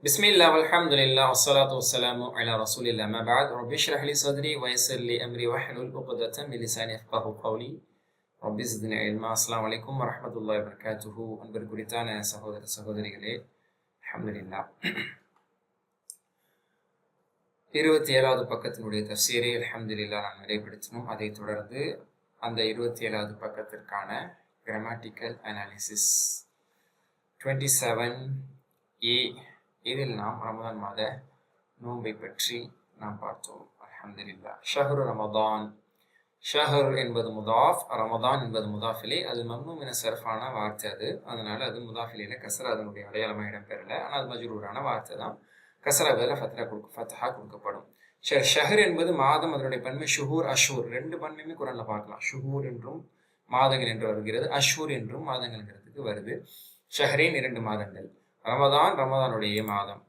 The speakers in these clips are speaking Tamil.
بسم الله والحمد لله والصلاة والسلام على رسول الله ما بعد رب اشرح لي صدري ويسر لي أمري واحلل عقدة من لساني يفقهوا قولي رب زدني علما السلام عليكم ورحمة الله وبركاته அன்பர் குறித்தான சகோதர சகோதரிகளே அல்ஹம்துலில்லாஹ் 27வது பக்கத்தினுடைய தஃசீரை அல்ஹம்துலில்லாஹ் நாம் நிறைவுபடுத்தினோம். அதைத் தொடர்ந்து அந்த 27வது பக்கத்திற்கான கிராமட்டிக்கல் அனாலிசிஸ் 27A இதில் நாம் ரமதான் மாத நோன்பை பற்றி நாம் பார்த்தோம். அல்ஹம்துலில்லாஹ். ஷஹ்ரு ரமதான், ஷஹர் என்பது முதாஃப், ரமதான் என்பது முதாஃபிலே. அது மம்னூ மின சர்ஃபான வார்த்தை, அதனால அது முதாஃபிலே கசரா அதனுடைய அடையாளமாக இடம்பெறல. ஆனால் அது மஜ்ரூரான வார்த்தை தான். கசரா பதில் ஃபத்ஹா கொடுக்கப்படும். ஷஹர் என்பது மாதம், அதனுடைய பன்மை ஷுஹூர் அஷூர், ரெண்டு பன்மையுமே குரான்ல பார்க்கலாம். ஷுஹூர் என்றும் மாதங்கள் என்று வருகிறது, அஷூர் என்றும் மாதங்கள்ங்கிறதுக்கு வருது. ஷஹரேன் இரண்டு மாதங்கள், ரமதான் ரமதானுடைய மாதம்.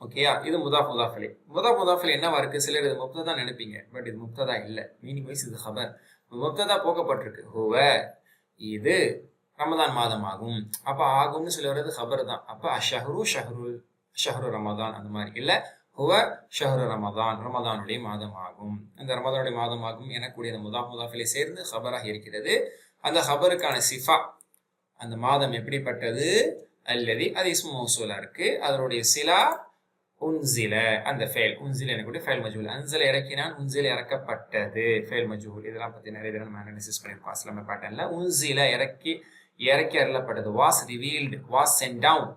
ஓகேயா, இது முதாஃபிலே. முதாஃபிலே என்னவா இருக்கு? சிலர் இது முப்ததா நினைப்பீங்க, பட் இது முப்ததா இல்லை. மீனிங் வைஸ் இது ஹபர். முப்ததா போக்கப்பட்டிருக்கு. ஹுவ இது ரமதான் மாதம் ஆகும். அப்ப ஆகும்னு சொல்லி வர்றது ஹபர் தான். அப்ப அஷஹரு ஷஹரு ரமதான் அந்த மாதிரி இல்ல. ஹுவ ஷஹரு ரமதான், ரமதானுடைய மாதம் ஆகும். அந்த ரமதானுடைய மாதம் ஆகும் எனக்கூடிய அந்த முதாஃபிலே சேர்ந்து ஹபராக இருக்கிறது. அந்த ஹபருக்கான சிஃபா, அந்த மாதம் எப்படிப்பட்டது, அல்லது அது இஸ்மு மௌசூலா இருக்கு. அதனுடைய சிலா உன்சில, அந்த ஃபேல் உன்சில எனக்கூடிய ஃபேல் மஜ்ஹூல். அன்சில இறக்கினான், உன்சில இறக்கப்பட்டது, ஃபேல் மஜ்ஹூல். இதெல்லாம் பத்தி நிறைய தடவை நம்ம அனாலிசிஸ் பண்ணியிருக்கோம் அஸ்லாம பேட்டர்ன்ல. உன்சில இறக்கி அருளப்பட்டது, was revealed, was sent down.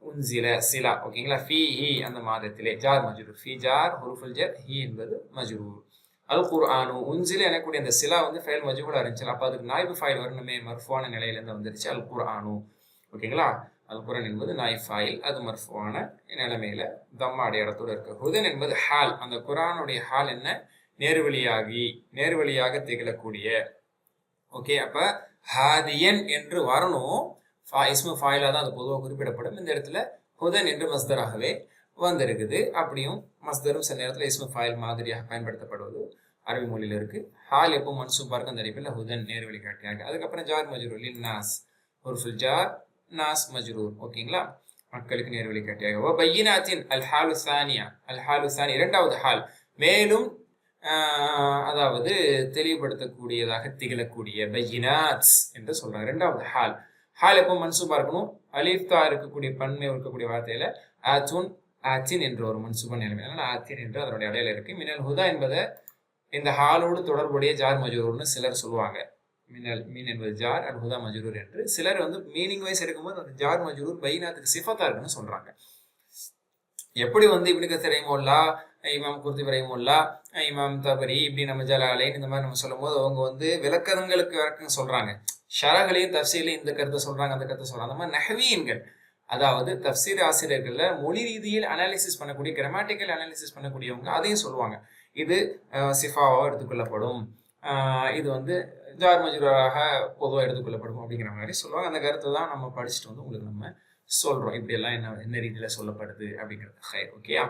உன்சில சிலா, ஓகேங்களா. ஃபீஹி அந்த மாதத்திலே, ஜார் மஜ்ரூர், ஃபீ ஜார் ஹுருஃபுல் ஜர், ஹி என்பது மஜ்ரூர். அல் குர்ஆனு, உன்சில எனக்கூடிய அந்த சிலா ஃபேல் மஜ்ஹூலா இருந்துச்சு. அப்ப அதுக்கு நாயிபு ஃபைல் வரணுமே, மர்ஃபுவான நிலையில இருந்து வந்துருச்சு அல் குர்ஆனு. ஓகேங்களா. அல் குர்ஆன் என்பது நாயிப் ஃபைல், அது மர்ஃபுவான நிலைமையில தம்மா அடையாளத்தோடு இருக்கு. ஹுதன் என்பது ஹால், அந்த குர்ஆனுடைய ஹால் என்ன, நேர்வழியாக திகழக்கூடிய. ஓகே, அப்ப ஹாதியன் என்று வரணும், இஸ்மு ஃபாயிலா தான் அது பொதுவாக குறிப்பிடப்படும். இந்த இடத்துல ஹுதன் என்று மஸ்தராகவே வந்திருக்குது. அப்படியும் மஸ்தரும் சில நேரத்தில் இஸ்மு ஃபாயில் மாதிரியாக பயன்படுத்தப்படுவது அரபி மொழியில இருக்கு. ஹால் எப்போ மன்சூபா இருக்கு அந்த அடிப்பில் ஹுதன் நேர்வழி காட்டியாக. அதுக்கப்புறம் ஜார் மஜ்ரூர், லின்னாஸ் ஹுர்ஃபுல் ஜார், நாஸ் மஜ்ரூர், ஓகேங்களா, மக்களுக்கு நேர்வழி காட்டியாக. பையினாத்தின் அல் ஹாலு சானியா, அல் ஹாலு சானி இரண்டாவது ஹால், மேலும் அதாவது தெளிவுபடுத்தக்கூடியதாக திகழக்கூடிய, பையினாத்ஸ் என்று சொல்றாங்க. இரண்டாவது ஹால். ஹால் எப்போ மன்சூபா இருக்கணும், அலிஃப்தா இருக்கக்கூடிய பன்மை இருக்கக்கூடிய வார்த்தையில ஆத்துன் ஆத்தின் என்ற ஒரு மன்சூபா நிலைமை, அதனால ஆத்தின் என்று அதனுடைய அடையாளம் இருக்கு. மினல் ஹுதா என்பதை இந்த ஹாலோடு தொடர்புடைய ஜார் மஜ்ரூர்னு சிலர் சொல்லுவாங்க. மீன் என்பது ஜார், அல் ஹுதா மஜ்ரூர் என்று. சிலர் மீனிங் வைஸ் எடுக்கும்போது அந்த ஜார் மஜ்ரூர் பைனாத்துக்கு சிஃபத்தா இருக்குன்னு சொல்றாங்க. எப்படி இப்னு கஸீர் ரஹிமஹுல்லா, இமாம் குர்துபி ரஹிமஹுல்லா, இமாம் தபரி, இப்படி நம்ம ஜலாலைன் இந்த மாதிரி நம்ம சொல்லும் போது அவங்க விளக்கங்களுக்கு விளக்கம் சொல்றாங்க. ஷரஹ்லையும் தஃசீர்லையும் இந்த கருத்தை சொல்றாங்க, அந்த கருத்தை சொல்றாங்க. அந்த மாதிரி நஹ்வியன்கள், அதாவது தஃசீர் ஆசிரியர்கள்ல மொழி ரீதியில் அனாலிசிஸ் பண்ணக்கூடிய, கிராமட்டிக்கல் அனாலிசிஸ் பண்ணக்கூடியவங்க அதையும் சொல்லுவாங்க. இது சிஃபாவாக எடுத்துக்கொள்ளப்படும், இது ஜார் மஜ்ரூராக பொதுவாக எடுத்துக்கொள்ளப்படும் அப்படிங்கிற மாதிரி சொல்லுவாங்க. அந்த கருத்தை தான் நம்ம படிச்சுட்டு உங்களுக்கு நம்ம சொல்றோம், இப்படி எல்லாம் என்ன ரீதியில சொல்லப்படுது அப்படிங்கிறது. ஹை, ஓகேயா.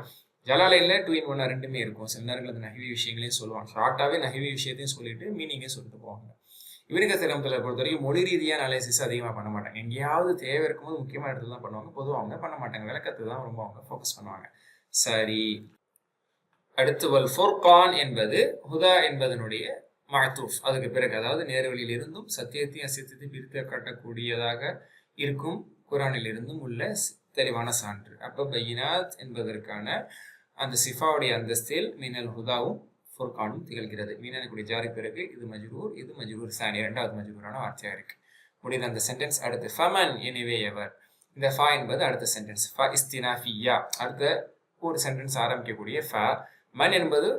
ஜலாலைன்ல 2 in 1 ரெண்டுமே இருக்கும். சில நேரங்கள் அந்த நஹ்வி விஷயங்களையும் சொல்லுவாங்க, ஷார்ட்டாவே நஹ்வி விஷயத்தையும் சொல்லிட்டு மீனிங்கையும் சொல்லிட்டு போவாங்க. இப்னு கஸீர் ரஹ்மத்துல்லாஹி பொறுத்த வரைக்கும் மொழி ரீதியான அனாலிசிஸ் அதிகமாக பண்ண மாட்டாங்க. எங்கேயாவது தேவை இருக்கும்போது முக்கியமான இடத்துல தான் பண்ணுவாங்க. பொதுவாக அவங்க பண்ண மாட்டாங்க, விளக்கத்தை தான் ரொம்ப அவங்க ஃபோக்கஸ் பண்ணுவாங்க. சரி, அடுத்து வல் ஃபுர்கான் என்பது ஹுதா என்பதனுடைய மஅத்தூஃப், அதுக்கு பிறகு, அதாவது நேர்வழியில் இருந்தும் சத்தியத்தையும் அசத்தியத்தையும் பிரித்து காட்டக்கூடியதாக இருக்கும் குர்ஆனில் இருந்தும் உள்ள தெளிவான சான்று. அப்ப பையினாத் என்பதற்கான அந்த சிஃபாவுடைய அந்தஸ்தில் மினல் ஹுதாவும் ஃபுர்கானும் திகழ்கிறது. மீனக்கூடிய ஜாரி பிறகு இது மஜ்ரூர் சானி, இரண்டாவது மஜ்ரூரான வார்த்தையா இருக்கு. முடிந்த அந்த சென்டென்ஸ். அடுத்து ஃபமன், எனவே எவர். இந்த ஃபா என்பது அடுத்த சென்டென்ஸ். ஃபா இஸ்தினாஃபியா, அடுத்த ஒரு சென்டென்ஸ் ஆரம்பிக்கக்கூடிய ஃபா. மன் என்பது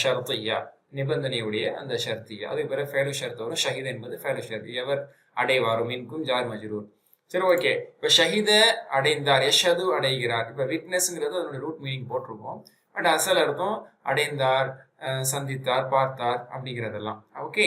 ஷர்த்தியா, நிபந்தனையுடைய அந்த ஷர்த்தியா. அதுக்கு பிறகு ஃபேலு ஷர்த் வரும். ஷஹீத் என்பது ஃபேலு ஷர்த், எவர் அடைவாரும், மின்கும் ஜார் மஜ்ரூர். சரி, ஓகே. இப்ப ஷஹீத அடைந்தார், யஷது அடைகிறார். இப்ப விட்னஸ்ங்கிறது அதனுடைய ரூட் மீனிங் போட்டிருக்கோம், பட் அசல் அர்த்தம் அடைந்தார், சந்தித்தார், பார்த்தார் அப்படிங்கிறதெல்லாம். ஓகே,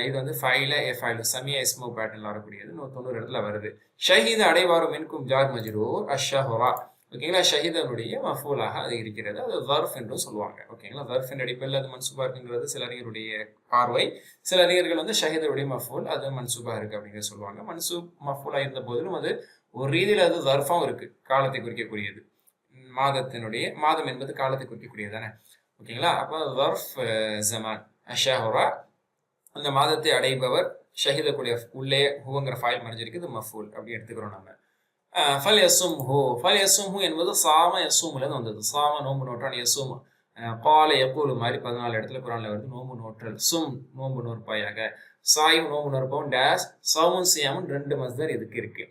இது ஃபைல எஃபைலு சமியா இஸ்மு பேட்டர்ன்ல வரக்கூடியது. 90 இடத்துல வருது. ஷஹீத அடைவாரும் மின்கும் ஜார் மஜ்ரூர் அஷ்ஷஹுரா, ஓகேங்களா. ஷஹீதனுடைய மஃபூலாக அது இருக்கிறது, அது வர்ஃப் என்றும் சொல்லுவாங்க. ஓகேங்களா, வர்ஃப் என்ற அடிப்படையில் அது மன்சூபா இருக்குங்கிறது சில அறிஞருடைய பார்வை. சில அறிஞர்கள் ஷஹீதனுடைய மஃபூல் அது மன்சூபா இருக்கு அப்படிங்கிறத சொல்லுவாங்க. மன்சூப் மஃபூலா இருந்த போதிலும் அது ஒரு ரீதியில் அது தர்ஃபாவும் இருக்கு, காலத்தை குறிக்கக்கூடியது. மாதம் என்பது காலத்தை குறிக்கக்கூடியது தானே, ஓகேங்களா? அப்போ தர்ஃப் ஜமான் அஷஹரா, அந்த மாதத்தை அடைபவர், ஷஹிதக்கூடிய உள்ளே ஹூங்கிற ஃபாயில் மறைஞ்சிருக்குது, மஃபூல் அப்படி எடுத்துக்கிறோம் நம்ம. ஃபல் யசும்ஹு, ஃபல் யசும்ஹு என்பது சாம யசூம்லேருந்து வந்தது. சாம நோம்பு நோற்றான், யசூம் பால எப்பூலு மாதிரி 14 இடத்துல குரான்ல வருது நோம்பு நோற்றல். சும் நோம்பு நோற்பாயாக, சாயும் நோம்பு நோற்பவும், டேஷ் சவுன் சியாமும் 2 மஸ்தர் இதுக்கு இருக்கு.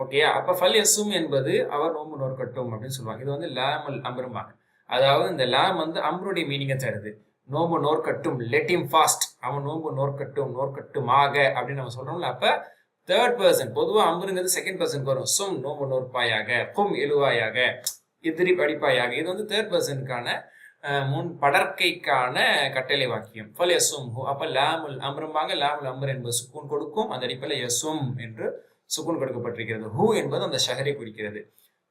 ஓகே, அப்ப ஃபல் யசும் என்பது அவர் நோம்பு நோற்கட்டும் அப்படின்னு சொல்லுவாங்க. இது வந்து லாமல் அம்ரும்பாங்க. அதாவது இந்த லாம் வந்து அம்ருடைய மீனிங்கை தருது. நோம்பு நோற்கட்டும், லெட் ஹிம் ஃபாஸ்ட், அவன் நோம்பு நோற்கட்டும், நோற்கட்டுமாக அப்படின்னு நம்ம சொல்றோம்ல. அப்ப தேர்ட் பர்சன், பொதுவாக அம்புங்கிறது செகண்ட் பர்சனுக்கு வரும். சும் நோம்பு நோற்பாயாக, கும் எழுவாயாக, இத்திரி படிப்பாயாக. இது வந்து தேர்ட் பர்சனுக்கான முன் படற்கைக்கான கட்டளை வாக்கியம். ஃபல் யசும் ஹூ, அப்ப லாமுல் அம்ரும்பாங்க. லாமுல் அம்ர் என்பது சுக்கூன் கொடுக்கும், அந்த அடிப்படையில் யசும் என்று சுக்கூன் கொடுக்கப்பட்டிருக்கிறது. ஹூ என்பது அந்த ஷஹரை குறிக்கிறது.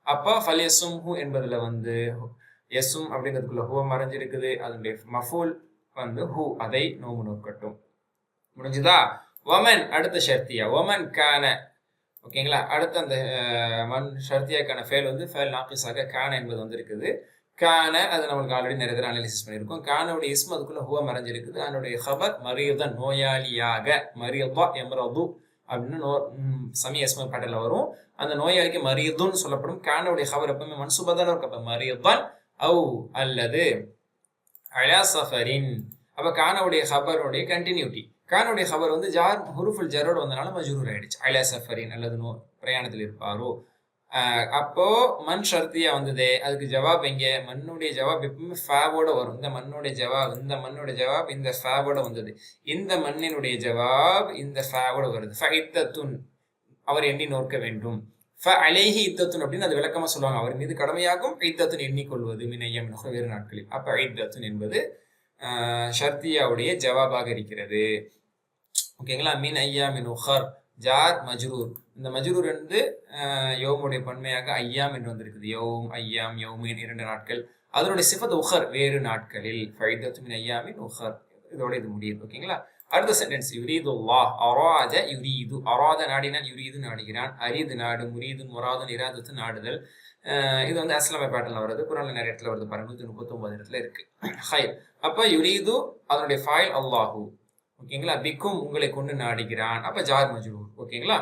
அப்ப ஃபல் யசும் ஹூ என்பதுல வந்து யசும் அப்படிங்கிறதுக்குள்ள ஹூ மறைஞ்சிருக்குது. அதனுடைய மஃபூல் வந்து ஹூ, அதை நோம்பு நோக்கட்டும். முடிஞ்சுதா? ஒமன் அடுத்த ஷர்த்தியா, ஒமன் கான, ஓகேங்களா? அடுத்த அந்த மன் ஷர்த்தியாக்கான ஃபேல் வந்து ஃபேல் நாக்கிஸாக கான என்பது வந்து இருக்குது. கான அது நம்மளுக்கு ஆல்ரெடி நிறைய தடவை அனாலிசிஸ் பண்ணியிருக்கோம். கானோடைய இஸ்ம் அதுக்குள்ள ஹுவ மறைஞ்சிருக்குது. அதனுடைய ஹபர் மரியதன், நோயாளியாக, மரியதா எம்ரது அப்படின்னு சமய இஸ்ம பேட்டர்ல வரும். அந்த நோயாளிக்கு மரியதுன்னு சொல்லப்படும். கானோடைய ஹபர் எப்பவுமே மன்சூபா இருக்கும். அப்ப மரியதன் அவு அல்லது அலா சஃபரின். அப்ப கானோடைய ஹபருடைய கண்டினியூட்டி. கானுடைய ஹபர் வந்து ஜார் ஹுருஃபுல் ஜரோட வந்தனால மஜ்ரூர் ஆயிடுச்சு. அலா சஃபரின் அல்லது பிரயாணத்தில் இருப்பாரோ. அப்போ மண் ஷர்த்தியா வந்ததே, அதுக்கு ஜவாப் எங்க? மண்ணுடைய ஜவாப் எப்பவுமே ஃபேவோட வரும். இந்த மண்ணுடைய ஜவாப், இந்த மண்ணுடைய ஜவாப் இந்த ஃபேவோட வந்தது. இந்த மண்ணினுடைய ஜவாப் இந்த ஃபேவோட வருது. ஃபஇத்தத்துன், அவர் எண்ணி நோக்க வேண்டும். அலேஹி இத்தத்துன் அப்படின்னு அது விளக்கமா சொல்லுவாங்க. அவர் மீது கடமையாகும் இத்தத்துன் எண்ணிக்கொள்வது மினையம் வேறு நாட்களில். அப்ப இத்தத்துன் என்பது ஷர்த்தியாவுடைய ஜவாபாக இருக்கிறது. ஓகேங்களா? மின் ஐயா மின் உஹர் ஜார் மஜ்ரூர். இந்த மஜ்ரூர் வந்து யோமுடைய பன்மையாக ஐயாம் என்று வந்திருக்குது. யோம் ஐயாம் யோமின் 2 நாட்கள். அதனுடைய சிஃபத் உஹர் வேறு நாட்களில். ஃபைதத்து மின் ஐயாமின் உஹர். இதோட இது முடியுது. ஓகேங்களா? அடுத்த சென்டென்ஸ் யுரீதுல்லாஹ் அராத யுரீது. அராத நாடினால் யுரீது நாடுகிறான். அரிது நாடு, முரீது முராது இராதத்து நாடுதல். இது வந்து அஸ்லாம பேட்டர்ல வருது. குரான்ல நிறைய இடத்துல வருது. 139 இடத்துல இருக்கு. ஹைர். அப்ப யுரீது அதனுடைய ஃபைல் அல்லாஹு. ஓகேங்களா? பிக்கும் உங்களை கொண்டு நாடுகிறான். அப்ப ஜார் மஜ்ரூர். ஓகேங்களா?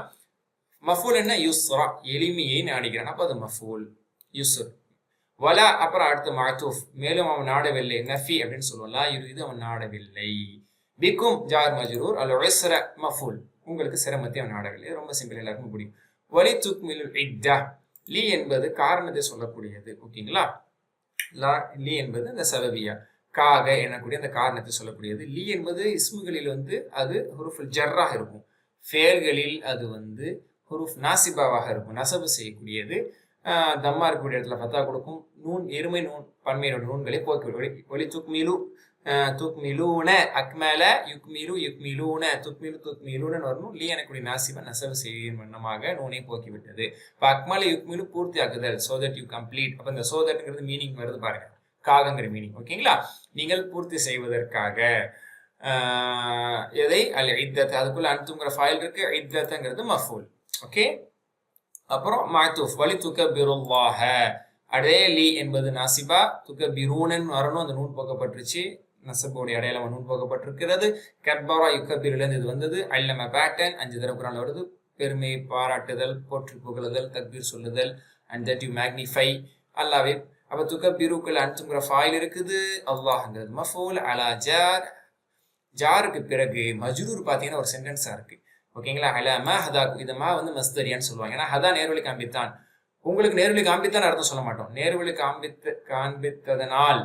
மஃபூல் என்ன? யுஸ்ரா, எளிமையை நாடுகிறான். அப்ப அது மஃபூல் யுஸ்ர். வலா அப்புறம் அடுத்து மஅதூஃப், மேலும் அவன் நாடவில்லை. நஃபி அப்படின்னு சொல்லுவோம். லா யுரீது, அவன் நாடவில்லை. பிக்கும் ஜார் மஜ்ரூர். அல் உஸ்ர மஃபூல், உங்களுக்கு சிரமத்தை அவன் நாடவில்லை. ரொம்ப சிம்பிள், எல்லாருக்கும் பிடிக்கும். வலி துக்மிலுல் இத்தா, லீ என்பது காரணத்தை சொல்லக்கூடியது. ஓகேங்களா? லீ என்பது இந்த சபபியா, காக எனக்கூடிய அந்த காரணத்தை சொல்லக்கூடியது. லீ என்பது இஸ்முகளில் வந்து அது ஹுருஃபுல் ஜர்ராக இருக்கும். ஃபேல்களில் அது வந்து ஹுருஃப் நாசிபாவாக இருக்கும், நசபு செய்யக்கூடியது. தம்மா இருக்கக்கூடிய இடத்துல ஃபத்தா கொடுக்கும். நூன் எருமை நூன் பன்மையோட நூன்களை போக்கி ஒலி துக்மிலு துக்மிலூன, அக்மல யுக்மிலு யுக்மிலூன, துக்மிலு துக்மிலூன்னு வரணும். லீ எனக்கூடிய நாசிபா நசபு செய்யும் வண்ணமாக நூனை போக்கிவிட்டது. இப்போ அக்மல யுக்மிலு பூர்த்தி ஆக்குதல், சோ தட் யூ கம்ப்ளீட். அப்போ இந்த சோ தட்ங்கிறது மீனிங் வருது பாருங்க, காகங்கிற மீனிங். ஓகேங்களா? நீங்கள் பூர்த்தி செய்வதற்காக எதை அல்ல இத்தத், அதுக்குள்ள அன்துங்கிற ஃபைல் இருக்கு. இத்தத்ங்கிறது மஃபூல். ஓகே, அப்புறம் மஅதூஃப் வலி துகபிருல்லாஹ. அடே லீ என்பது நாசிபா, துகபிரூனன் வரணும். அந்த நூன் போக்கப்பட்டுருச்சு, நசபோடைய அடையாளம் நூன் போக்கப்பட்டிருக்கிறது. கப்பரா யுகபிரிலிருந்து இது வந்தது. அல்லம பேட்டன் 5 தடவை குரான்ல வருது. பெருமை பாராட்டுதல், போற்றி புகழுதல், தக்பீர் சொல்லுதல், அண்ட் தட் யூ மேக்னிஃபை அல்லாவே. அப்ப துகபிருக்குள்ள அன்துங்கிற ஃபைல் இருக்குது. அல்லாஹ்ங்கிறது மஃபூல். அலா ஜார், ஜாருக்கு பிறகு மஜ்ரூர் பார்த்தீங்கன்னா ஒரு சென்டென்ஸா இருக்கு. ஓகேங்களா? அலாமா ஹதாக்கு, இது மா வந்து மஸ்தரியான்னு சொல்லுவாங்க. ஏன்னா ஹதா நேர்வழி காண்பித்தான். உங்களுக்கு நேர்வழி காண்பித்தான் அர்த்தம் சொல்ல மாட்டோம். நேர்வழி காண்பித்ததனால்,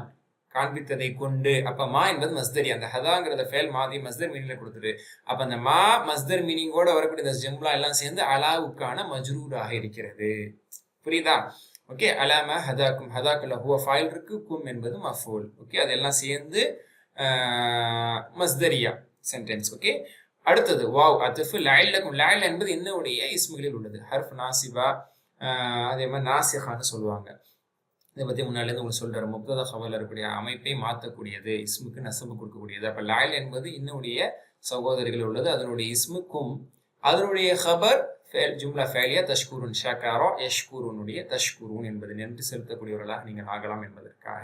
காண்பித்ததை கொண்டு. அப்ப மா என்பது மஸ்தரி. அந்த ஹதாங்கிறத ஃபேல் மாதி மஸ்தர் மீனிங்ல கொடுத்துரு. அப்ப அந்த மா மஸ்தர் மீனிங்கோட வரக்கூடிய இந்த ஜும்லா எல்லாம் சேர்ந்து அலாவுக்கான மஜ்ரூராக இருக்கிறது. புரியுதா? ஓகே, அலாமா ஹதாக்கும், ஹதாக்குள்ள ஹுவ ஃபைல் இருக்கு, கும் என்பது மஃபூல். ஓகே, அதெல்லாம் சேர்ந்து மஸ்தரியா சென்டென்ஸ். ஓகே, அடுத்தது வாவ் அத்ஃபு லஅல்லக்கும். லஅல் என்பது என்னுடைய இஸ்முகளில் உள்ளது. ஹர்ஃப் நாசிபா, அதே மாதிரி நாசிஹான்னு சொல்லுவாங்க. இதை பற்றி முன்னாடிலேருந்து உங்களுக்கு சொல்கிறார். முப்ததா ஹபர்ல இருக்கக்கூடிய அமைப்பை மாற்றக்கூடியது, இஸ்முக்கு நசபு கொடுக்கக்கூடியது. அப்போ லஅல் என்பது இன்னுடைய சகோதரிகள் உள்ளது. அதனுடைய இஸ்முக்கும் அதனுடைய ஹபர் ஜும்லா ஃபேலியா தஷ்குருன் ஷக்கரா யஷ்குருனுடைய தஷ்குருன் என்பது நன்றி செலுத்தக்கூடியவர்களாக நீங்கள் ஆகலாம் என்பதற்காக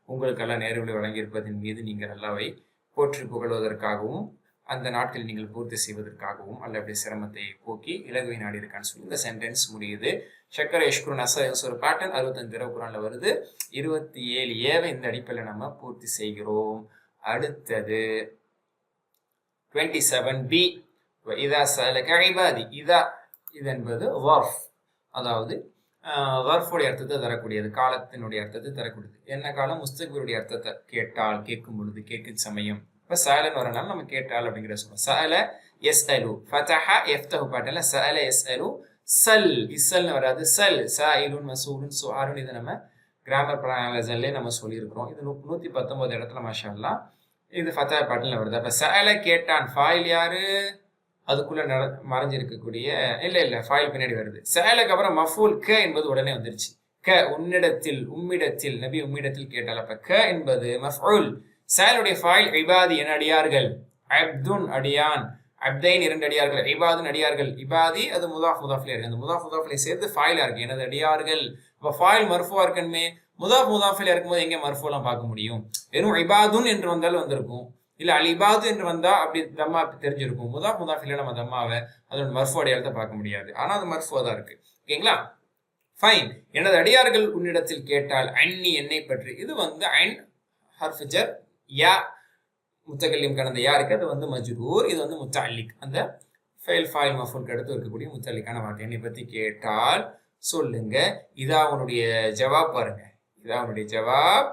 உங்களுக்கெல்லாம் நேர்வழி வழங்கியிருப்பதன் மீது நீங்கள் அல்லாவை போற்றி புகழ்வதற்காகவும் அந்த நாட்களில் நீங்கள் பூர்த்தி செய்வதற்காகவும் அல்ல சிரமத்தை போக்கி இலகுவை நாடி இருக்கான்னு சொல்லி இந்த சென்டென்ஸ் முடியுது. ஷக்கர யஷ்குருன் ஒரு பேட்டர்ன் 65 திரவ குரான்ல வருது. 27 ஏவை இந்த அடிப்படையில் நம்ம பூர்த்தி செய்கிறோம். அடுத்தது 27b இதா சலக இபாதி. இதா இது என்பது வர்ஃப், அதாவது வர்ஃபுடைய அர்த்தத்தை தரக்கூடியது, காலத்தினுடைய அர்த்தத்தை தரக்கூடியது. என்ன காலம்? முஸ்தக்பிருடைய அர்த்தத்தை கேட்டால், கேட்கும் பொழுது, கேட்கும் சமயம். இப்போ சஅலன்னு வரனால நம்ம கேட்டால் அப்படிங்கிற சொல்லுவோம். சஅல யஸ்அலு, ஃபதஹ யஃப்தஹு பாட்டல சஅல யஸ்அலு சல், இஸ்ஸல்னு வராது, சல், சாயிலுன் மசூலுன் சுஆலுன். இதை நம்ம கிராமர் ப்ரொனன்சியேஷன்லேயே நம்ம சொல்லியிருக்கிறோம். இது 119 இடத்துல மாஷா அல்லாஹ் இது ஃபதஹ பாட்டல்ல வருது. அப்போ சஅல கேட்டான், ஃபாயில் யாரு? அதுக்குள்ள மறைஞ்சிருக்கக்கூடிய இல்ல ஃபாயில் பின்னாடி வருது. சஅலுக்கு அப்புறம் மஃபூல் க என்பது உடனே வந்துருச்சு. க உன்னிடத்தில், உம்மிடத்தில், நபி உம்மிடத்தில் கேட்டால். அப்ப க என்பது மஃஊல். சஅலுடைய ஃபாயில் இபாதி என அடியார்கள், அப்துன் அடியான், அப்தைன் 2 அடியார்கள், இபாதுன் அடியார்கள். இபாதி அது முதாஃப் முதாஃப்ல இருக்கு. அந்த முதாஃப் முதாஃப்ல சேர்த்து ஃபாயிலா இருக்கு, எனது அடியார்கள். அப்ப ஃபாயில் மர்ஃபூவா இருக்கணுமே. முதாஃப் முதாஃப்ல இருக்கும்போது எங்க மர்ஃபூலாம் பார்க்க முடியும்? வெறும் இபாதுன் என்று வந்தாலும் வந்திருக்கும், இல்ல அல் இபாது என்று வந்தா அப்படி தம்மா தெரிஞ்சிருக்கும். முதாஃப் முதாஃப்ல நம்ம தம்மாவை அதோட மர்ஃபூ அடையாளத்தை பார்க்க முடியாது. ஆனா அது மர்ஃபூவா தான் இருக்கு. ஓகேங்களா? ஃபைன். எனது அடியார்கள் உன்னிடத்தில் கேட்டால், அன்னி என்னை பற்றி. இது வந்து ஐன் ஹர்ஃப் ஜர், யா முத்தகல்லிம் கடந்த யா இருக்கு, அது வந்து மஜ்ரூர். இது வந்து முத்தஅல்லிக், அந்த ஃபைல் ஃபாயில் மஃபூலுக்கு அடுத்து இருக்கக்கூடிய முத்தஅல்லிக்கான வார்த்தை. என்னை பற்றி கேட்டால் சொல்லுங்க. இதா உன்னுடைய ஜவாப் பாருங்க. இதா உன்னுடைய ஜவாப்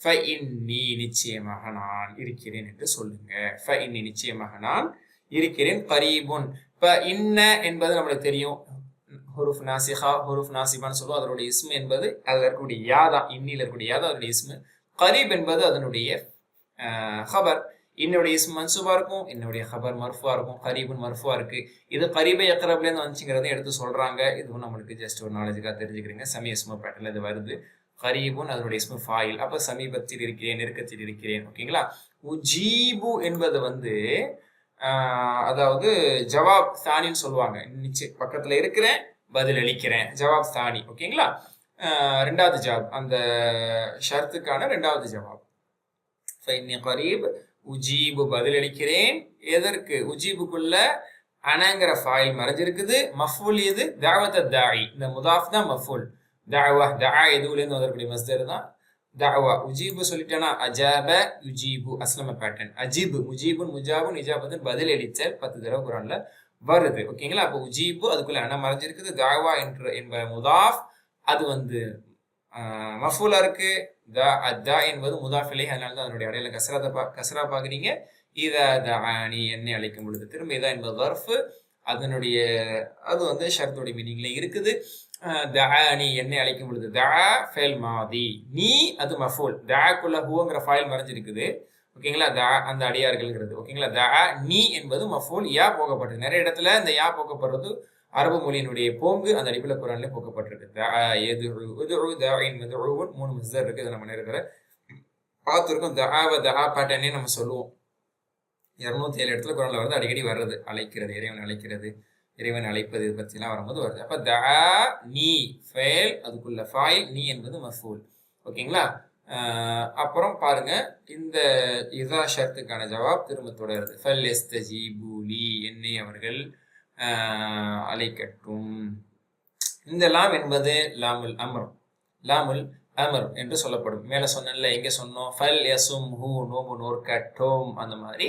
ஃபஇன்னி நிச்சயமாக நான் இருக்கிறேன் என்று சொல்லுங்க. ஃபஇன்னி நிச்சயமாக நான் இருக்கிறேன். கரீபுன். இப்ப இன்ன என்பது நம்மளுக்கு தெரியும், ஹுருஃப் நாசிஹா ஹுருஃப் நாசிபான்னு சொல்லுவோம். அதனுடைய இஸ்மு என்பது அதில் இருக்கக்கூடிய யாதா, இன்னில இருக்கக்கூடிய யாதா அதனுடைய இஸ்மு. கரீப் என்பது அதனுடைய ஹபர். என்னுடைய இஸ்மு மன்சூபா இருக்கும், என்னுடைய ஹபர் மர்ஃபுவா இருக்கும். கரீபுன் மர்ஃபுவா இருக்கு. இது கரீபை அக்ரப்லேருந்து வந்துச்சுங்கிறத எடுத்து சொல்றாங்க. இதுவும் நம்மளுக்கு ஜஸ்ட் ஒரு நாலேஜுக்காக தெரிஞ்சுக்கிறீங்க. சமீ இஸ்மு பேட்டர்ல இது வருது. கரீபுன் அதனுடைய இஸ்மு ஃபாயில். அப்ப சமீபத்தில் இருக்கிறேன், நெருக்கத்தில் இருக்கிறேன். ஓகேங்களா? உஜீபு என்பது வந்து அதாவது ஜவாப் தானின்னு சொல்லுவாங்க. நிச்சயம் பக்கத்துல இருக்கிறேன், பதில் அளிக்கிறேன், ஜவாப் தானி. ஓகேங்களா? ரெண்டாவது ஜவாப், அந்த ஷர்த்துக்கான ரெண்டாவது ஜவாப். ஃபைன்னி கரீப், உஜீபு பதில் அளிக்கிறேன். எதற்கு? உஜீபுக்குள்ள அனங்கிற ஃபாயில் மறைஞ்சிருக்குது. மஃபூல் இது தாவத் தாயி, இந்த முதாஃப் தான் மஃபூல். தாவா தா எதுலேருந்து வரக்கூடிய மஸ்தர் தான் தாவா. உஜீபு சொல்லிட்டேன்னா அஜாப யுஜீபு அஸ்லம பேட்டர்ன். அஜீபு முஜீபுன் முஜாபுன் இஜாபத்துன் பதில் அளித்தல் 10 தடவை குரான்ல வருது. ஓகேங்களா? அப்போ உஜீபு அதுக்குள்ள அன மறைஞ்சிருக்குது. தாவா என்ப முதாஃப், அது வந்து மஃபூலா இருக்கு. தா என்பது முதாஃப் இலைஹி, அதனால தான் அதனுடைய அடையாள கஸ்ரா பாக்குறீங்க. இதா தஆனி என்னை அழைக்கும் பொழுது. திரும்ப இதா என்பது வர்ஃப், அதனுடைய அது வந்து ஷர்த்துடைய மீனிங்ல இருக்குது. தஆனி என்னை அழைக்கும் பொழுது. தஆ ஃபைல் மாதி, நீ அது மஃபூல். தஆக்குள்ள ஹுவங்கிற ஃபைல் மறைஞ்சிருக்குது. ஓகேங்களா? தஆ அந்த அடியார்கள்ங்கிறது. ஓகேங்களா? தஆ நீ என்பது மஃபூல், யா போகப்பட்டது. நிறைய இடத்துல இந்த யா போகப்படுறது அரபு மொழியினுடைய போங்கு அந்த அடிப்படையில் குரான்ல போக்கப்பட்டிருக்கு. தஆ யதுஉ உதுஉ தாஇன் மதுஉன் 3 மஸ்தர் இருக்கு. இதை நம்ம நேரத்தில் பார்த்துருக்கோம். தஆவ தஆ பேட்டர்னே நம்ம சொல்லுவோம். 207 இடத்துல குரான்ல வருது, அடிக்கடி வர்றது. அழைக்கிறது, இறைவன் அழைக்கிறது, இறைவன் அழைப்பது பற்றிலாம் வரும்போது வருது. அப்ப தஆ நீ ஃபைல், அதுக்குள்ள ஃபாயில், நீ என்பது மஃபூல். ஓகேங்களா? அப்புறம் பாருங்க, இந்த இதா ஷர்த்துக்கான ஜவாப் திரும்ப தொடருது. ஃபல் யஸ்தஜீபு லி, என்னை அவர்கள் அழைக்கட்டும். இந்த லாம் என்பது லாமுல் அம்ர், லாமுல் அமர் என்று சொல்லப்படும். மேல சொன்னல, எங்க சொன்னோம்? ஃபல் யசும் ஹூ, நோம்பு நோர்கட்டோம், அந்த மாதிரி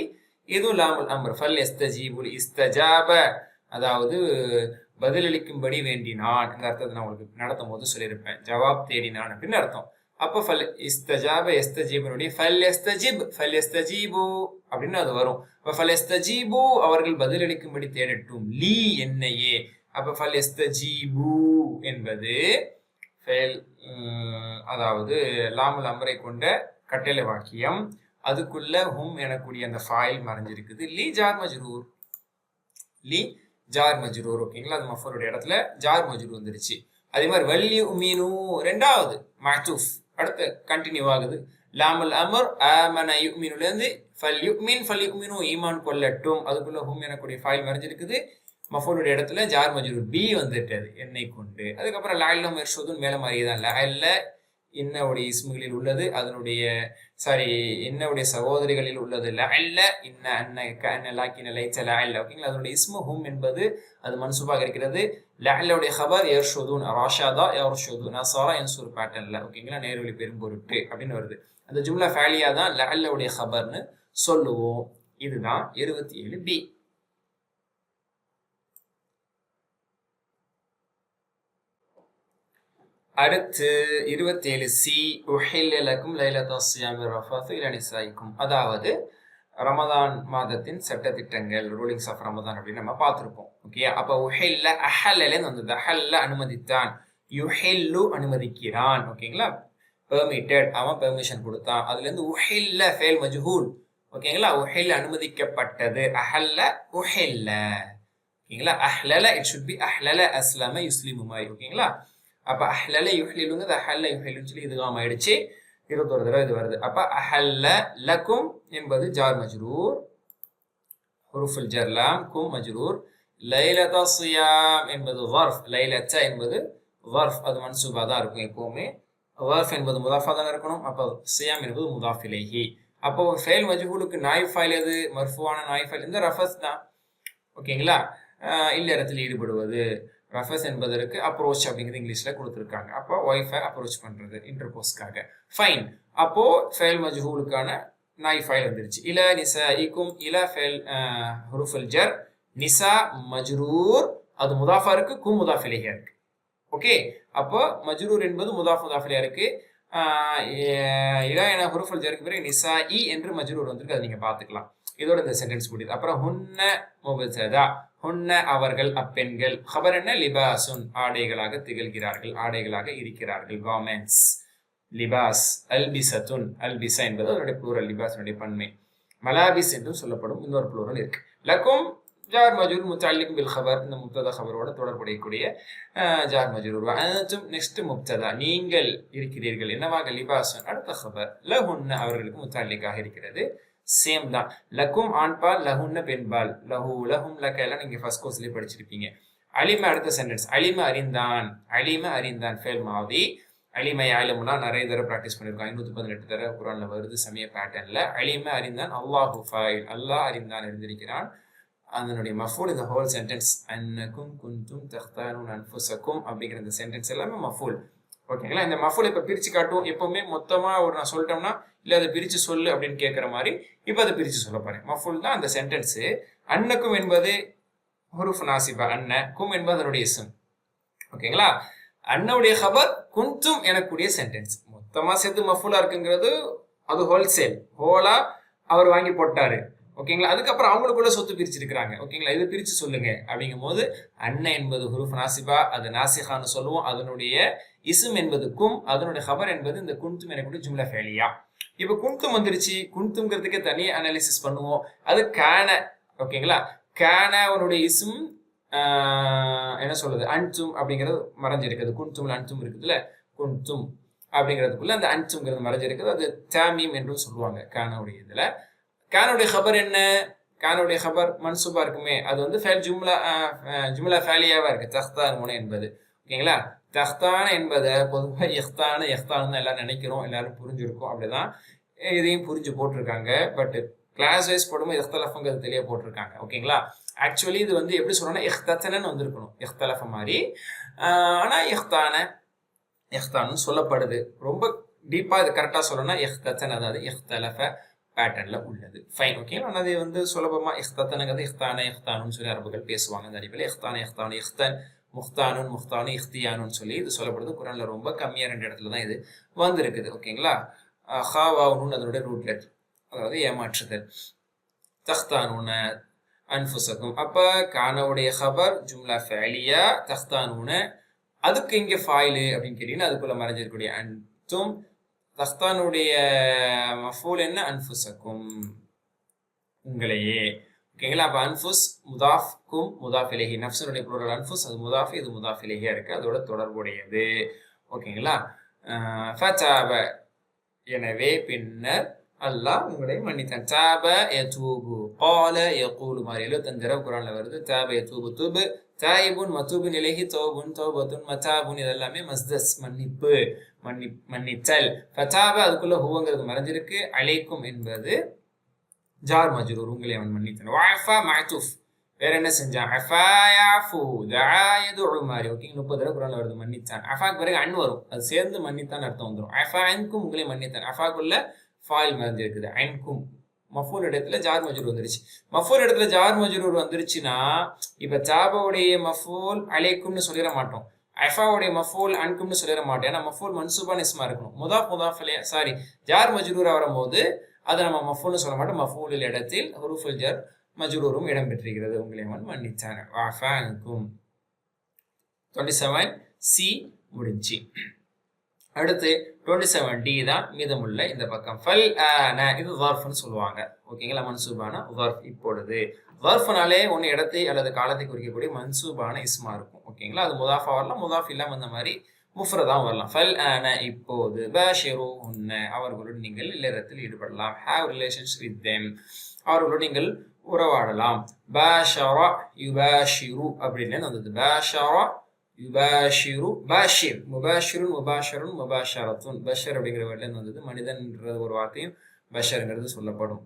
இது லாமுல் அம்ர். ஃபல் யஸ்தஜீபு இஸ்தஜாப, அதாவது பதிலளிக்கும்படி வேண்டினான். இந்த அர்த்தத்தை நான் உங்களுக்கு நடத்தும் போது சொல்லியிருப்பேன். ஜவாப் தேடினான் அப்படின்னு அர்த்தம். அப்போ ஃபல் இஸ்தஜாப எஸ்தஜீபனுடைய ஃபல் எஸ்தஜிப் ஃபல் எஸ்தஜீபு அப்படின்னு அது வரும். அப்போ ஃபல் எஸ்தஜீபு அவர்கள் பதிலளிக்கும்படி தேடட்டும். லீ என்னையே. அப்போ ஃபல் எஸ்தஜீபு என்பது ஃபெல், அதாவது லாமுல் அம்ரை கொண்ட கட்டளை வாக்கியம். அதுக்குள்ள ஹும் எனக்கூடிய அந்த ஃபாயில் மறைஞ்சிருக்குது. லீ ஜார் மஜ்ரூர், லீ ஜார் மஜ்ரூர். ஓகேங்களா? அது மஃபூலுடைய இடத்துல ஜார் மஜ்ரூர் வந்துருச்சு. அதே மாதிரி வல்யு மீனு ரெண்டாவது மஅ்தூஃப், அடுத்து கண்டினியூ ஆகுது. லாமுல் அமர் ஆமன யுமினுல இருந்து ஃபல் யுமின் ஃபல் யுமினு ஈமான் கொள்ளட்டும். அதுக்குள்ள ஹும் எனக்கூடிய ஃபைல் மறைஞ்சிருக்குது. மஃபூலுடைய இடத்துல ஜார் மஜ்ரூர் பி வந்துட்டது என்னை கொண்டு. அதுக்கப்புறம் லஅல்ல யர்ஷுதூன் மேல மாதிரியே லஅல்ல இன்னவுடைய இஸ்முகளில் உள்ளது, அதனுடைய இன்னவுடைய சகோதரிகளில் உள்ளது லஅல்ல, இன்ன அன்ன கஅன்ன லாக்கின லைஸ லஅல்ல. ஓகேங்களா, அதனுடைய இஸ்மு ஹும் என்பது அது மன்சூபாக இருக்கிறது. லஅல்லுடைய ஹபர் யர்ஷுதூன் ரஷாதா யர்ஷுது நஸரா யன்சுர் பேட்டர்ன்ல. ஓகேங்களா, நேர்வழி பெரும் பொருட்டு அப்படின்னு வருது. அந்த ஜும்லா ஃபேலியா தான் லஅல்லுடைய ஹபர்னு சொல்லுவோம். இதுதான் 27 பி. அடுத்து 27 சி உஹில்ல லக்கும் லைலத்த ஸியாமி ரஃபது இலா நிசாயிக்கும். அதாவது ரமதான் மாதத்தின் சட்டத்திட்டங்கள், ரூலிங்ஸ் ஆஃப் ரமதான் அப்படின்னு நம்ம பார்த்துருப்போம். ஓகே, அப்போ உஹில்ல அஹல்லேருந்து வந்தது. அஹல்ல அனுமதித்தான், யுஹில்லு அனுமதிக்கிறான். ஓகேங்களா, பெர்மிட்டட் அவன் பெர்மிஷன் கொடுத்தான். அதுலேருந்து உஹில்ல ஃபேல் மஜ்ஹூல். ஓகேங்களா, உஹில்ல அனுமதிக்கப்பட்டது. அஹல்ல உஹில்ல. ஓகேங்களா, அஹ்லல இட் ஷுட் பி அஹ்லல அஸ்லம யுஸ்லிமு மாதிரி. ஓகேங்களா, அப்ப அஹ்லல யுஹ்லிலுங்க அஹல்ல யுஹ்லிலுன்னு சொல்லி இதுகாம் ஆயிடுச்சு. 21 தடவை இது வருது. அப்ப அஹல்ல லக்கும் என்பது ஜார் மஜ்ரூர், ஹுருஃபுல் ஜர் லாம் கும் மஜ்ரூர். லைலத ஸியாம் என்பது ظرف, லைலத என்பது ظرف, அது மன்சூபா தான் இருக்கும் எப்பவுமே. ظرف என்பது முதாஃபா தான் இருக்கணும். அப்ப ஸியாம் என்பது முதாஃப் இலைஹி. அப்போ ஃபெயில் மஜ்ஹூலுக்கு நாயிப் ஃபைல் எது? மர்ஃபுவான நாயிப் ஃபைல் இந்த ரஃபஸ் தான். ஓகேங்களா, இல்லறத்தில் ஈடுபடுவது. ரஃபஸ் என்பதற்கு அப்ரோச் அப்படிங்கிறது இங்கிலீஷ்ல கொடுத்துருக்காங்க. அப்போ ஒய்ஃபை அப்ரோச் பண்றது இன்டர்போஸ்க்காக. ஃபைன், அப்போ ஃபெயில் மஜ்ஹூலுக்கான நாய் ஃபைல் வந்துருச்சு. இல நிசாஇக்கும், இல ஃபெயில் ஹுருஃபுல் ஜர், நிசா மஜ்ரூர், அது முதாஃபா இருக்கு, கும் முதாஃப் இலைஹி இருக்கு. ஓகே, அப்போ மஜ்ரூர் என்பது முதாஃப் முதாஃப் இலைஹி இருக்கு. இலா என ஹுருஃபுல் ஜருக்கு பிறகு நிசாஇ என்று மஜ்ரூர் வந்திருக்கு, அதை நீங்க பார்த்துக்கலாம். இதோட இந்த சென்டென்ஸ் முடியுது. அப்புறம் ஹுன்ன முபத்ததா, ஹுன்ன அவர்கள் அப்பெண்கள், ஹபர் என்ன? லிபாசுன் ஆடைகளாக திகழ்கிறார்கள், ஆடைகளாக இருக்கிறார்கள், கார்மெண்ட்ஸ். லிபாஸ் அல்பிசத்துன், அல்பிசா என்பது அதனுடைய ப்ளூரல், லிபாஸுடைய பன்மை. மலாபிஸ் என்றும் சொல்லப்படும் இன்னொரு ப்ளூரல் இருக்கு. லக்கும் ஜார் மஜ்ரூர் முத்தஅல்லிக் பில் ஹபர், இந்த முப்ததா ஹபரோட தொடர்புடையக்கூடிய ஜார் மஜ்ரூர். அன்தும் நெக்ஸ்ட் முப்ததா, நீங்கள் இருக்கிறீர்கள் என்னவாக? லிபாசுன் அடுத்த ஹபர், லஹுன்ன அவர்களுக்கு முத்தஅல்லிக்காக இருக்கிறது. சேம் தான். லக்கும் ஆண்பால், லஹுன்ன பெண்பால். லஹு லஹும் லக எல்லாம் நீங்க ஃபர்ஸ்ட் கோர்ஸ்லயே படிச்சிருப்பீங்க. அலிம அடுத்த சென்டென்ஸ், அலிம அறிந்தான், அலிம அறிந்தான் ஃபேல் மாதி. அலிம யாலமுலாம் நிறைய தடவை ப்ராக்டிஸ் பண்ணிருக்கோம், 518 தடவை குர்ஆன்ல வருது சமய பேட்டர்ன்ல. அலிம அறிந்தான், அல்லாஹு ஃபைல், அல்லாஹ் அறிந்தான் அறிந்திருக்கிறான். அதனுடைய மஃபூல் இந்த ஹோல் சென்டென்ஸ், அன்னகும் குன்தும் தக்தானூன் அன்ஃபுஸக்கும் அப்படிங்கிற இந்த சென்டென்ஸ் எல்லாமே மஃபூல். ஓகேங்களா, இந்த மஃபூல் இப்போ பிரிச்சு காட்டும். எப்பவுமே மொத்தமா ஒரு நான் சொல்லிட்டோம்னா இல்லை அதை பிரிச்சு சொல்லு அப்படின்னு கேட்குற மாதிரி இப்போ அதை பிரிச்சு சொல்ல போறேன். மஃபூல் தான் அந்த சென்டென்ஸு. அன்னக்கும் என்பது ஹுருஃப் நாசிபா, அன்ன. கும் என்பது அதனுடைய இஸ்ம். ஓகேங்களா, அன்னவுடைய ஹபர், குன்தும் எனக்கூடிய சென்டென்ஸ். மொத்தமா சேர்த்து மஃபூலா இருக்குங்கிறது அது ஹோல்சேல், ஹோலா அவர் வாங்கி போட்டாரு. ஓகேங்களா, அதுக்கப்புறம் அவங்களுக்குள்ள சொத்து பிரிச்சிருக்கிறாங்க. ஓகேங்களா, இது பிரிச்சு சொல்லுங்க அப்படிங்கும் போது அன்ன என்பது ஹுருஃப் நாசிபா, அது நாசிஹான்னு சொல்லுவோம். அதனுடைய இஸ்ம் என்பது கும், அதனுடைய ஹபர் என்பது இந்த குன்தும் எனக்கூடிய ஜும்லா ஃபேலியா. இப்போ குன்தும் வந்துருச்சு, குன்தும்ங்கிறதுக்கே தனி அனாலிசிஸ் பண்ணுவோம். அது கான. ஓகேங்களா, கான அவனுடைய இஸ்ம் என்ன சொல்றது, அன்தும் அப்படிங்கிறது மறைஞ்சிருக்குது. குன்தும்ல அன்தும் இருக்குதுல்ல, குன்தும் அப்படிங்கிறதுக்குள்ள அந்த அன்தும்ங்கிறது மறைஞ்சிருக்குது. அது தாமீம் என்றும் சொல்லுவாங்க கானுடைய இதுல. கானுடைய ஹபர் என்ன? கானுடைய ஹபர் மன்சூபா இருக்குமே, அது வந்து ஃபேல் ஜும்லா ஃபேலியாவா இருக்கு, தக்தான் என்பது. ஓகேங்களா, தக்தான என்பதை பொதுவாக இஹ்தான எஹ்தான்னு தான் எல்லாரும் நினைக்கிறோம், எல்லாரும் புரிஞ்சிருக்கும். அப்படிதான் இதையும் புரிஞ்சு போட்டிருக்காங்க. பட் கிளாஸ் வைஸ் போடும்போது இஹ்தலஃபுங்கிறது தெளிவாக போட்டிருக்காங்க. ஓகேங்களா, ஆக்சுவலி இது வந்து எப்படி சொல்றோம்னா இஹ்தத்தனன்னு வந்திருக்கணும், இஹ்தலஃப மாதிரி. ஆனால் இஹ்தான்னு சொல்லப்படுது. ரொம்ப டீப்பாக இது கரெக்டாக சொல்லணும்னா இஹ்தத்தன், அதாவது இஹ்தலஃப பேட்டர்ன்ல உள்ளது. ஃபைன், ஓகேங்களா. ஆனால் அது வந்து சுலபமாக இஹ்தத்தனுங்கிறது இஹ்தான இஹ்தானுன்னு சொல்லி அரபுகள் பேசுவாங்க. அந்த அடிப்படையில் இஹ்தான இஹ்தானு இஹ்தன் முஹ்தானுன் முஹ்தானு இஹ்தியானுன்னு சொல்லி இது சொல்லப்படுது. குரான்ல ரொம்ப கம்மியாக 2 இடத்துல தான் இது வந்திருக்குது. ஓகேங்களா, ஹாவாவுன்னு அதனுடைய ரூட் லெட்டர், அதாவது ஏமாற்றுதல். தக்தானூன அன்ஃபுஸக்கும், அப்போ கானவுடைய ஹபர் ஜும்லா ஃபேலியா, தக்தானூன அதுக்கு இங்கே ஃபாயிலு அப்படின்னு கேட்டீங்கன்னா அதுக்குள்ள மறைஞ்சிருக்கக்கூடிய அன்தும். தக்தானுடைய மஃபூல் என்ன? அன்ஃபுஸக்கும், உங்களையே. ஓகேங்களா, அப்போ அன்ஃபுஸ் முதாஃப், கும் முதாஃப் இலைஹி. நஃப்ஸுடைய ப்ளூரல் அன்ஃபுஸ், அது முதாஃப், இது முதாஃப் இலைஹியா இருக்கு, அதோட தொடர்புடையது. ஓகேங்களா, ஃபதாப எனவே பின்னர் அல்லாஹ் உங்களை மன்னித்தான். தாப யதூபு கால யகூலு மாதிரி 75 தடவை குர்ஆன்ல வருது. தாப யதூபு துபு தாயிபுன் மதூபுன் இலைஹி தௌபுன் தௌபத்துன் மதாபுன் இதெல்லாமே மஸ்தஸ் மன்னிப்பு மன்னித்தல். ஃபதாப அதுக்குள்ள ஹுவங்கிறது மறைஞ்சிருக்கு. அலைக்கும் என்பது ஜார் மஜ்ரூர் உங்களை அவன் மன்னித்தான். வஅஃபா மஅதூஃப் வேற என்ன செஞ்சான்? அஃபா யாஃபு தஆ யதுஉ மாதிரி. ஓகே 30 தடவை குர்ஆன்ல வருது மன்னித்தான். அஃபாக்கு பிறகு அன் வரும். அது சேர்ந்து மன்னித்தான் அர்த்தம் வந்துரும். அஃபா அன்கும் உங்களை மன்னித்தான். அஃபாக்குள்ள ஃபாயில் மறைஞ்சிருக்குது. அன்கும் மஃபூல் இடத்துல ஜார் மஜ்ரூர் வந்துருச்சு. மஃபூல் இடத்துல ஜார் மஜ்ரூர் வந்துருச்சுன்னா இப்ப தாபாவுடைய மஃபூல் அலைக்கும்னு சொல்லிட மாட்டோம். அஃபாவுடைய மஃபூல் அன்கும்னு சொல்லிட மாட்டோம். ஏன்னா மஃபூல் மன்சூபான இஸ்மா இருக்கணும். முதாஃப் இலைஹி சாரி ஜார் மஜ்ரூரா வரும்போது அதை நம்ம மஃபூல்னு சொல்ல மாட்டோம். மஃபூலில் இடத்தில் ஹுரூஃபுல் ஜர் மஜ்ரூரும் இடம்பெற்றிருக்கிறது. உங்களை அவன் மன்னித்தான். வஅஃபா அன்கும் 27 சி முடிஞ்சு. அடுத்து 27D தான் மீதமுள்ள இந்த பக்கம். ஃபல் ஆன இது வர்ஃப்னு சொல்லுவாங்க. ஓகேங்களா? மன்சூபான வர்ஃப். இப்பொழுது வர்ஃப்னாலே ஒன்று இடத்தை அல்லது காலத்தை குறிக்கக்கூடிய மன்சூபான இஸ்மா இருக்கும். ஓகேங்களா? அது முதாஃபா வரலாம், முதாஃப் இல்லாம இந்த மாதிரி முஃப்ரதாவும் வரலாம். ஃபல் ஆன இப்போது பாஷிருஹுன்ன அவர்களோடு நீங்கள் இல்லறத்தில் ஈடுபடலாம். ஹேவ் ரிலேஷன்ஸ் வித் தெம் அவர்களோடு நீங்கள் உறவாடலாம். பாஷரா யுபாஷிரு அப்படின்னு வந்தது. பாஷரா யுபாஷிரு பாஷிர் முபாஷிருன் முபாஷருன் முபாஷரத்துன் பஷர் அப்படிங்கிற வேர்ட்ல வந்தது. மனிதன்ன்ற ஒரு வார்த்தையும் பஷருங்கிறது சொல்லப்படும்.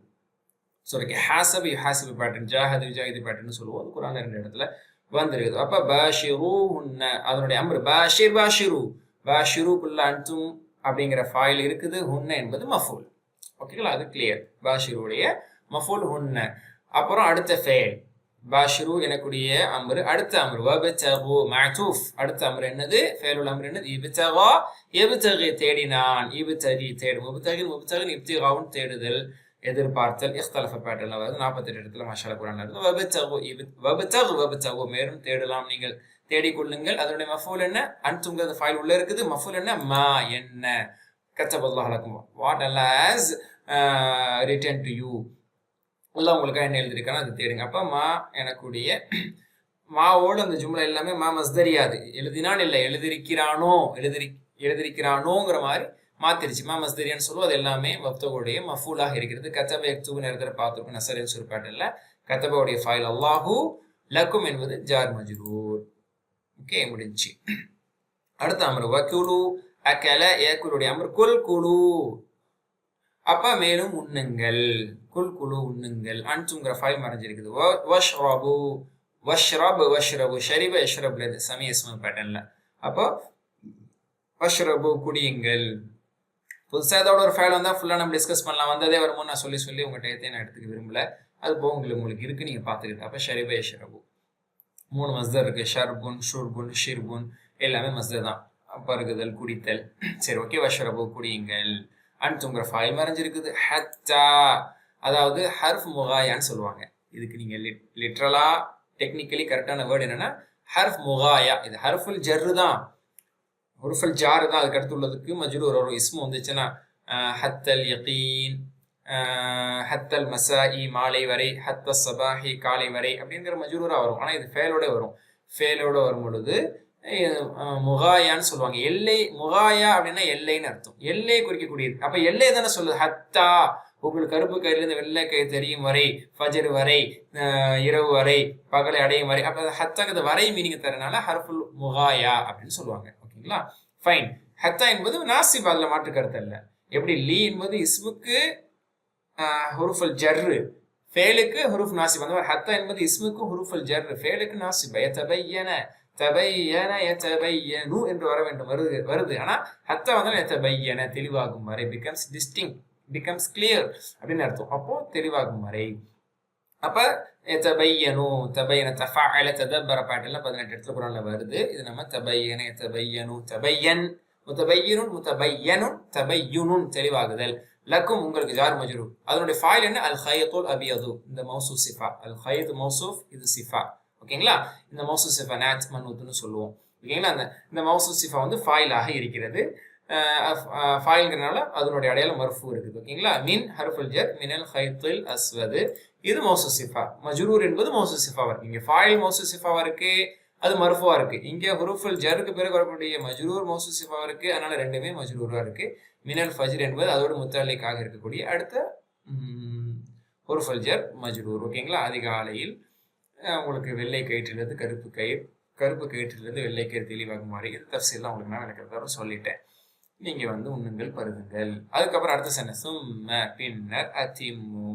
சொல்லிக்க ஹாசபு யுஹாசிபு பேட்டர்ன் ஜாஹது யுஜாஹிது பேட்டர்ன் சொல்லுவோம். அது குர்ஆன்ல 2 இடத்துல வந்திருக்குது. அப்ப பாஷிருஹுன்ன அதனுடைய அம்ரு பாஷிர் பாஷிரு பாஷிருக்குள்ள அன்தும் அப்படிங்கிற ஃபாயில் இருக்குது. ஹுன்ன என்பது மஃபூல். ஓகேங்களா? அது கிளியர். பாஷிருடைய மஃபூல் ஹுன்ன. அப்புறம் அடுத்த ஃபேல் பாஷிரு எனக்குரிய அம்ரு. அடுத்த அம்ரு வபதகு மஅதூஃப். அடுத்த அம்ரு என்னது? ஃபேலுல் அம்ரு என்னது? இப்தகா யப்தகி தேடினான். இப்தகி தேடும். முப்தகின் இப்திகாவுன் தேடுதல் எதிர்பார்த்தல். இக்தலஃப பேட்டர்ன்ல வருது. 48 இடத்துல மாஷாஅல்லாஹ் குர்ஆன்ல இருக்கு. வபதகு மேலும் தேடலாம், நீங்கள் தேடிக்கொள்ளுங்கள். அதனுடைய மஃபூல் என்ன? அன்தும்ங்கிறது ஃபைல் உள்ள இருக்குது. மஃபூல் என்ன? மா என்ன. கத்தபல்லாஹு லக்கும் what Allah has written to you. எல்லாம் உங்களுக்காக என்ன எழுதியிருக்கானோ அது தேடுங்க. அப்போ மா எனக்குடைய மாவோடு அந்த ஜும்லா எல்லாமே மா மஸ்தரியாது. எழுதினான் இல்லை எழுதிருக்கிறானோங்கிற மாதிரி மாத்திருச்சு. மா மஸ்தரியான்னு சொல்லுவோம். அது எல்லாமே மப்தகுடைய மஃபூலாக இருக்கிறது. கத்தப எக்துபு நேரத்தில் பார்த்துருக்கோம். நசரின் சுருப்பாட்டில் கத்தபாவுடைய ஃபைல் அல்லாஹு லக்கும் என்பது ஜார் மஜ்ரூர். ஓகே முடிஞ்சு. அடுத்த அமர் வக்குலு அக்கல ஏக்குலுடைய அமர் குல் குலு. அப்ப மேலும் உண்ணுங்கள். குல் குலு உண்ணுங்கள். அன்சுங்கிற ஃபைல் மறைஞ்சிருக்குது. வஷ்ரபு வஷ்ரபு ஷரிப யஷ்ரப்ல சமய இஸ்ம பேட்டர்ன்ல. அப்போ வஷ்ரபு குடியுங்கள். புதுசாக ஏதோட ஒரு ஃபைல் வந்தால் ஃபுல்லாக நம்ம டிஸ்கஸ் பண்ணலாம். வந்ததே வரும்போது நான் சொல்லி உங்கள் டயத்தை நான் எடுத்துக்க விரும்பல. அது போக உங்களுக்கு இருக்கு, நீங்கள் பார்த்துக்கிட்டு. அப்போ ஷரிப யஷ்ரபு 3 மஸ்தர் இருக்கு. ஷர்புன் ஷுர்புன் ஷிர்புன் எல்லாமே மஸ்தர் தான். பருகுதல் குடித்தல். சரி ஓகே. வஷ்ரபு குடியுங்கள். அன்துங்கிற ஃபைல் மறைஞ்சிருக்குது. ஹத்தா அதாவது ஹர்ஃப் முகாயான்னு சொல்லுவாங்க. இதுக்கு நீங்க லிட்ரலா டெக்னிக்கலி கரெக்டான வேர்டு என்னன்னா ஹர்ஃப் முகாயா. இது ஹர்ஃபுல் ஜர்ரு தான், ஹுருஃபுல் ஜாரு தான். அதுக்கு அடுத்து உள்ளதுக்கு மஜ்ரூர் ஒரு இஸ்மு வந்துச்சுன்னா ஹத்தல் யகீன், ஹத்தல் மசாஇ மாலை வரை, ஹத்த சபாஹி காலை வரை அப்படிங்கிற மஜ்ரூரா வரும். ஆனா இது ஃபேலோட வரும். ஃபேலோட வரும் பொழுது முகாயான்னு சொல்லுவாங்க. எல்லை முகாயா அப்படின்னா எல்லைன்னு அர்த்தம். எல்லை குறிக்கக்கூடியது. அப்ப எல்லை தானே சொல்லுது. ஹத்தா உங்களுக்கு கருப்பு கயிறிலிருந்து வெள்ளை கயிறு தெரியும் வரை, ஃபஜர் வரை, இரவு வரை, பகலை அடையும் வரை. அப்ப ஹத்தாங்கிறது வரை மீனிங் தரனால ஹர்ஃபுல் முகாயா அப்படின்னு சொல்லுவாங்க. ஓகேங்களா? ஃபைன். ஹத்தா என்பது நாசிப், அதுல மாற்று கருத்து அல்ல. எப்படி லீ என்பது இஸ்முக்கு ஹுருஃபுல் ஜர்ரு, ஃபேலுக்கு ஹுருஃப் நாசிப். அந்த மாதிரி ஹத்தா என்பது இஸ்முக்கு ஹுருஃபுல் ஜர்ரு, ஃபேலுக்கு நாசிப். யதபையன தபையன யதபையனு என்று வர வேண்டும். வருது. ஆனா ஹத்தா வந்து யதபையன தெளிவாகும் வரை, பிகம்ஸ் டிஸ்டிங்க்ட், பிகம்ஸ் கிளியர் அப்படின்னு அர்த்தம். அப்போ தெளிவாகும் வரை. அப்ப யதபையனு தபையன தஃஅல ததப்பர பாட்டல்ல 18 இடத்துல குர்ஆன்ல வருது. இது நம்ம தபையன யதபையனு தபையன் முத்தபையனுன் முத்தபையனுன் தபையுனுன் தெளிவாகுதல். லக்கும் உங்களுக்கு ஜார் மஜ்ரூர். அதனுடைய ஃபைல் என்ன? அல் ஹைத்துல் அபியது. இந்த மௌசூஃப் சிஃபா. அல் ஹைத் மௌசூஃப், இது சிஃபா. ஓகேங்களா? இந்த மௌசூஃப் சிஃபா நாத் மன்ஊத்னு சொல்லுவோம். ஓகேங்களா? இந்த மௌசூஃப் சிஃபா வந்து ஃபைலாக இருக்கிறது. ஃபைல்ங்கிறனால அதனுடைய அடையாளம் மர்ஃபூ இருக்குது. ஓகேங்களா? மின் ஹர்ஃபுல் ஜர் மினல் ஹைத்துல் அஸ்வது. இது மௌசூஃப் சிஃபா. மஜ்ரூர் என்பது மௌசூஃப் சிஃபாவா இருக்கு. இங்க ஃபைல் மௌசூஃப் சிஃபாவா இருக்கு, அது மர்ஃபுவா இருக்கு. இங்க ஹுரூஃபுல் ஜருக்கு பிறகு வரக்கூடிய மஜ்ரூர் மௌசூல் சிஃபா இருக்கு. அதனால ரெண்டுமே மஜ்ரூரா இருக்கு. மினல் ஃபஜ்ர் என்பது அதோட முத்தல்லிக்காக இருக்கக்கூடிய அடுத்த ஹுரூஃபுல் ஜர் மஜ்ரூர். ஓகேங்களா? அதிகாலையில் உங்களுக்கு வெள்ளை கயிற்றிலிருந்து கருப்பு கயிற்றிலிருந்து வெள்ளை கயிறு தெளிவாக மாறி இது தஃசீல்லாம் உங்களுக்கு நான் விளக்கத்தோட சொல்லிட்டேன். நீங்க வந்து உண்ணுங்கள் பருகுங்கள். அதுக்கப்புறம் அடுத்த சென்டென்ஸ் பின்னர் அதிம்மு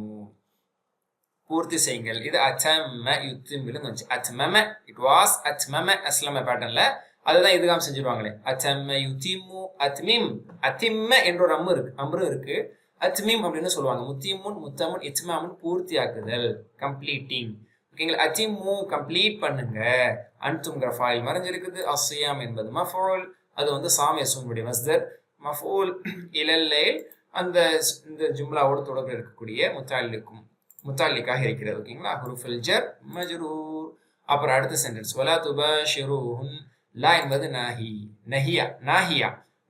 பூர்த்தி செய்யுங்கள். இது அத்தம்ம யுத்திம்மிலும் வந்துச்சு. அத்மம இட் வாஸ் அத்மம அஸ்லம பேட்டர்ன்ல அதுதான் இதுகாம் செஞ்சிருவாங்களே. அத்தம்ம யுத்திம்மு அத்மிம் அத்திம்ம என்ற ஒரு அம்ரும் இருக்கு. அத்மிம் அப்படின்னு சொல்லுவாங்க. முத்திமுன் முத்தமுன் இத்மாமுன் பூர்த்தியாக்குதல் கம்ப்ளீட்டிங். ஓகேங்களா? அத்திம்மு கம்ப்ளீட் பண்ணுங்க. அன்தும்ங்கிற ஃபாயில் மறைஞ்சிருக்குது. அஸ்ஸியாம் என்பது மஃஊல், அது வந்து சாம் யஸ்முடைய மஸ்தர். மஃஊல் இலல் லைல் அந்த இந்த ஜும்லாவோடு தொடர்பு இருக்கக்கூடிய முத்தாலிக்காக இருக்கிறது. ஓகேங்களா? ஹுரூஃபுல் ஜர் மஜ்ரூர். அப்புறம் அடுத்த சென்டென்ஸ் வலா துபாஷிரூஹுன். லா என்பது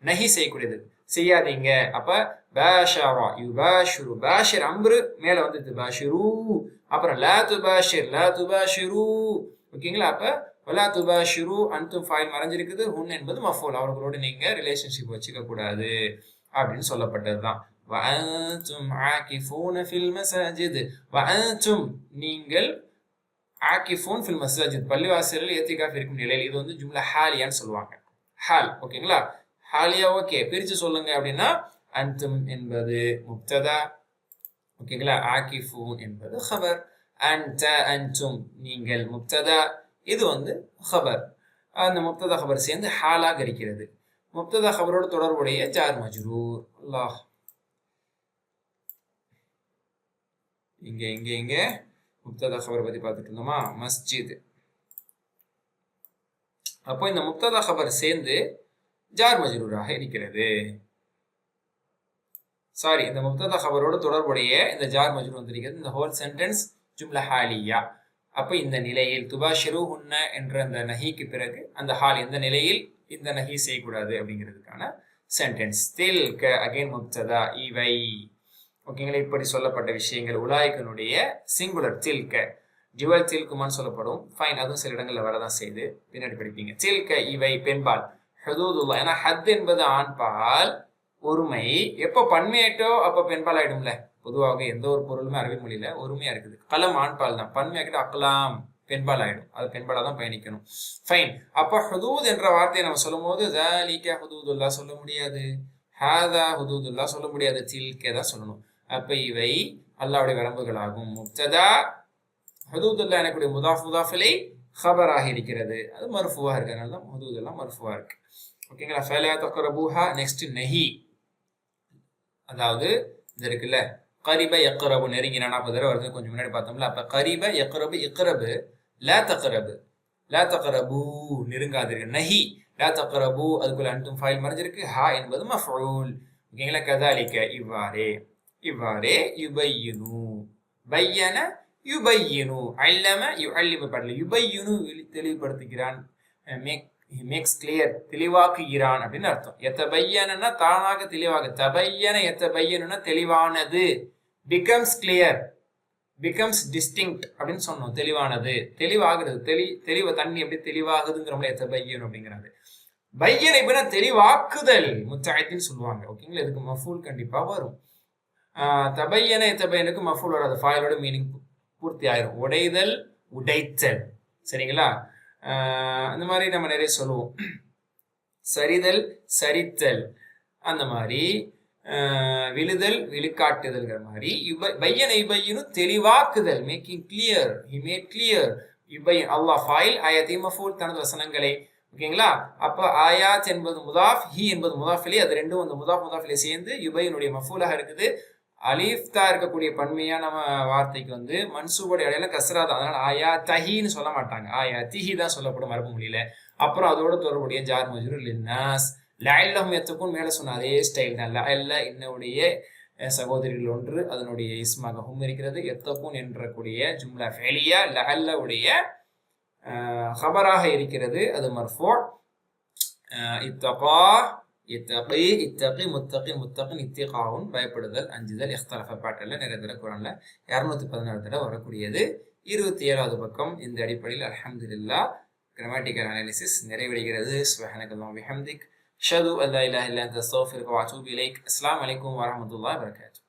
நஹி செய்யக்கூடியது, செய்யாதீங்க. அப்ப பாஷரா யுபாஷிரு பாஷிர் அம்ரு மேல வந்து துபாஷிரு. அப்புறம் லா துபாஷிரு. ஓகேங்களா? அப்ப வலா துபாஷிரு அன்தும் ஃபைல் மறைஞ்சிருக்குது. ஹுன் என்பது மஃஊல், அவர்களோடு நீங்க ரிலேஷன்ஷிப் வச்சுக்க கூடாது அப்படின்னு சொல்லப்பட்டதுதான். وأنتم عاكفون في المساجد. وأنتم நீங்கள் ஆகிஃபூன் ஃபில் மசாஜித் பள்ளிவாசலில் ஏத்திகாஃப் இருக்கும் நிலையில். இது வந்து ஜும்லா ஹாலியான்னு சொல்லுவாங்க. ஹால். ஓகேங்களா? ஹாலியா ஓகே. பிரிச்சு சொல்லுங்க அப்படின்னா அன்தும் என்பது முப்ததா. ஓகேங்களா? ஆகிஃபூன் என்பது ஹபர். அன்த அன்தும் நீங்கள் முப்ததா, இது வந்து ஹபர். அந்த முப்ததா ஹபர் சேர்ந்து ஹாலாக இருக்கிறது. முப்ததா ஹபரோடு தொடர்புடைய ஜார் மஜ்ரூர். அல்லாஹ் இங்க முப்ததா ஹபர் பத்தி பார்த்துட்டு இருந்தோமா? மஸ்ஜித். அப்போ இந்த முப்ததா ஹபர் சேர்ந்து ஜார் மஜ்ரூராக இருக்கிறது. சாரி, இந்த முப்ததா ஹபரோடு தொடர்புடைய இந்த ஜார் மஜ்ரூர் வந்திருக்கிறது. இந்த ஹோல் சென்டென்ஸ் ஜும்லா ஹாலியா. அப்போ இந்த நிலையில் துபாஷிரு ஹுன்ன என்ற அந்த நஹிக்கு பிறகு அந்த ஹால் எந்த நிலையில் இந்த நஹி செய்யக்கூடாது அப்படிங்கிறதுக்கான சென்டென்ஸ். தில்க அகைன் முப்ததா இவை. ஓகேங்களா? இப்படி சொல்லப்பட்ட விஷயங்கள் உலாய்கனுடைய சிங்குலர் தில்க. டிவல் தில்குமான்னு சொல்லப்படும். ஃபைன், அதுவும் சில இடங்கள்ல வரதான் செய்து, பின்னாடி படிப்பீங்க. தில்க இவை பெண்பால். ஹுதூதுல்லா, ஏன்னா ஹத் என்பது ஆண்பால் ஒருமை. எப்போ பன்மையாயிட்டோ அப்போ பெண்பால் ஆயிடும்ல. பொதுவாக எந்த ஒரு பொருளுமே அரபி மொழியில ஒருமையா இருக்குது. கலம் ஆண்பால் தான், பன்மையாக்கிட்டு அக்கலாம் பெண்பால் ஆயிடும். அது பெண்பாலா தான் பயணிக்கணும். ஃபைன். அப்போ ஹுதூத் என்ற வார்த்தையை நம்ம சொல்லும் போது ஜாலிகா ஹுதூதுல்லா சொல்ல முடியாது, ஹாதா ஹுதூதுல்லா சொல்ல முடியாது, தில்கே தான் சொல்லணும். அப்ப இவை அல்லாஹ்வுடைய வரம்புகளாகும். முப்ததா ஹுதூதுல்லா எனக்குடைய முதாஃபிலை ஹபராக இருக்கிறது. அது மர்ஃபுவா இருக்கு. அதனால தான் ஹுதூதுல்லா மர்ஃபுவா இருக்கு. ஓகேங்களா? ஃபலா தக்ரபூஹா. நெக்ஸ்ட் நஹி. அதாவது இது இருக்குல்ல, கரிப யக்ரபு நெருங்கினா 40 தடவை வருது. கொஞ்சம் முன்னாடி பார்த்தோம்ல. அப்ப கரிப யக்ரபு இக்ரபு லா தக்ரபு நெருங்காதீர்கள். நஹி லா தக்ரபு அதுக்குள்ள அன்தும் ஃபைல் மறைஞ்சிருக்கு. ஹா என்பது மஃஊல். ஓகேங்களா? கதாலிக இவ்வாறே யுபையினு பையன யுபையினு அல்லம யுஅல்லிமு படல யுபையினு தெளிவுபடுத்துகிறான், மேக்ஸ் கிளியர் தெளிவாக்குகிறான் அப்படின்னு அர்த்தம். எத்தபையனா தானாக தெளிவாக, தபையன எத்தபையனுனா தெளிவானது, பிகம்ஸ் கிளியர் பிகம்ஸ் டிஸ்டிங்க்ட் அப்படின்னு சொன்னோம். தெளிவானது, தெளிவாகிறது, தெளிவு தண்ணி எப்படி தெளிவாகுதுங்கிறோம்ல எத்தபையன் அப்படிங்கிறாரு. பையன் எப்படின்னா தெளிவாக்குதல் முத்தாயத்தின்னு சொல்லுவாங்க. ஓகேங்களா? இதுக்கு மஃபூல் கண்டிப்பா வரும். தபையன எத்தபையனுக்கு மஃபூல் வராது. ஃபாயிலோட மீனிங் பூர்த்தி ஆயிரும். உடைதல் உடைத்தல். சரிங்களா? அந்த மாதிரி நம்ம நிறைய சொல்லுவோம். சரிதல் சரித்தல், அந்த மாதிரி விழுதல் விழுக்காட்டுதல்ங்கிற மாதிரி. பையன இபையனு தெளிவாக்குதல், making clear. He made clear. இபையன் அல்லாஹ் ஃபாயில் ஆயத்தை மஃபூல் தனது வசனங்களை. ஓகேங்களா? அப்ப ஆயாத் என்பது முதாஃப், ஹி என்பது முதாஃபிலே. அது ரெண்டும் அந்த முதாஃபிலே சேர்ந்து யுபையினுடைய மஃபூலாக இருக்குது. அலீஃப்தா இருக்கக்கூடிய பன்மையான வார்த்தைக்கு வந்து மன்சூபோட இடையில கஸ்ரா தான். அதனால ஆயா தஹின்னு சொல்ல மாட்டாங்க, ஆயா திஹி தான் சொல்லப்படும் அரபு மொழியில. அப்புறம் அதோட தொடர்புடைய ஜார் மஜ்ரூர் லின்னாஸ். லஅல்லஹும் யத்தகூன் மேல சொன்ன அதே ஸ்டைல் தான். லஅல்ல இன்னுடைய சகோதரிகள் ஒன்று, அதனுடைய இஸ்மாக ஹும் இருக்கிறது. யத்தகூன் என்ற கூடிய ஜும்லா ஃபெலியா லஅல்ல உடைய ஹபராக இருக்கிறது. அது மர்ஃபூ. இத்தகா இத்தகி இத்தகி முத்தகி முத்தகின் இத்திகாவும் பயப்படுதல் அஞ்சுதல் இஹ்தலஃப பாட்டல்ல நிறைய தடவை குர்ஆன்ல 216 தடவை வரக்கூடியது. 27வது பக்கம். இந்த அடிப்படையில் அல்ஹம்துலில்லாஹ் கிராமட்டிக்கல் அனாலிசிஸ் நிறைவடைகிறது. சுப்ஹானக்கல்லாஹு வபிஹம்திக், அஷ்ஹது அல்லா இலாஹா இல்லா அன்த அஸ்தக்ஃபிருக வ அத்தூபு இலைக். அஸ்ஸலாமு அலைக்கும் வரஹ்மத்துல்லாஹி வபரகாத்துஹு.